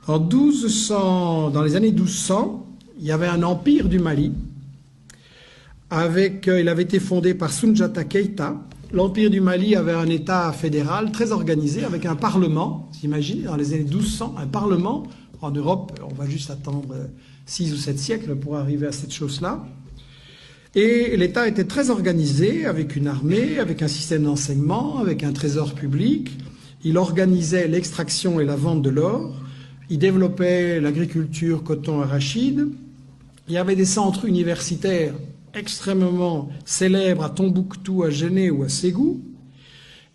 Dans les années 1200, il y avait un empire du Mali. Il avait été fondé par Soundiata Keïta. L'empire du Mali avait un État fédéral très organisé, avec un parlement. Vous imaginez, dans les années 1200, un parlement. En Europe, on va juste attendre 6 ou 7 siècles pour arriver à cette chose-là. Et l'État était très organisé, avec une armée, avec un système d'enseignement, avec un trésor public. Il organisait l'extraction et la vente de l'or. Il développait l'agriculture, coton, arachide. Il y avait des centres universitaires extrêmement célèbres à Tombouctou, à Géné ou à Ségou.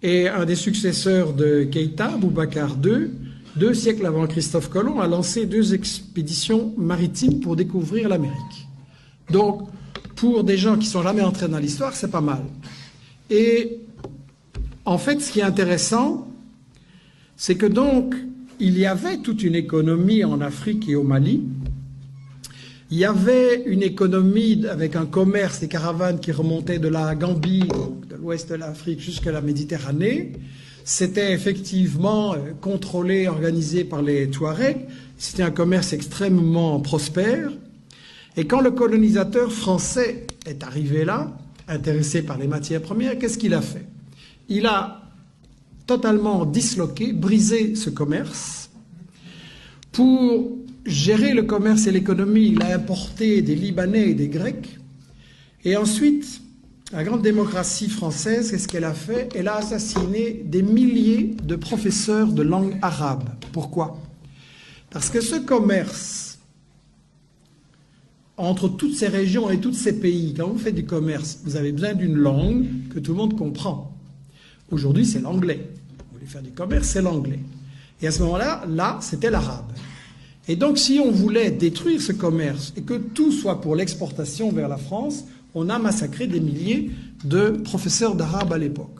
Et un des successeurs de Keïta, Boubacar II, 2 siècles avant Christophe Colomb, a lancé 2 expéditions maritimes pour découvrir l'Amérique. Donc, pour des gens qui ne sont jamais entrés dans l'histoire, c'est pas mal. Et en fait, ce qui est intéressant, c'est que donc, il y avait toute une économie en Afrique et au Mali. Il y avait une économie avec un commerce, des caravanes qui remontaient de la Gambie, donc de l'ouest de l'Afrique jusqu'à la Méditerranée. C'était effectivement contrôlé, organisé par les Touaregs. C'était un commerce extrêmement prospère. Et quand le colonisateur français est arrivé là, intéressé par les matières premières, qu'est-ce qu'il a fait? Il a totalement disloqué, brisé ce commerce. Pour gérer le commerce et l'économie, il a importé des Libanais et des Grecs. Et ensuite, la grande démocratie française, qu'est-ce qu'elle a fait? Elle a assassiné des milliers de professeurs de langue arabe. Pourquoi? Parce que ce commerce entre toutes ces régions et tous ces pays, quand vous faites du commerce, vous avez besoin d'une langue que tout le monde comprend. Aujourd'hui, c'est l'anglais. Vous voulez faire du commerce, c'est l'anglais. Et à ce moment-là, c'était l'arabe. Et donc, si on voulait détruire ce commerce et que tout soit pour l'exportation vers la France, on a massacré des milliers de professeurs d'arabe à l'époque.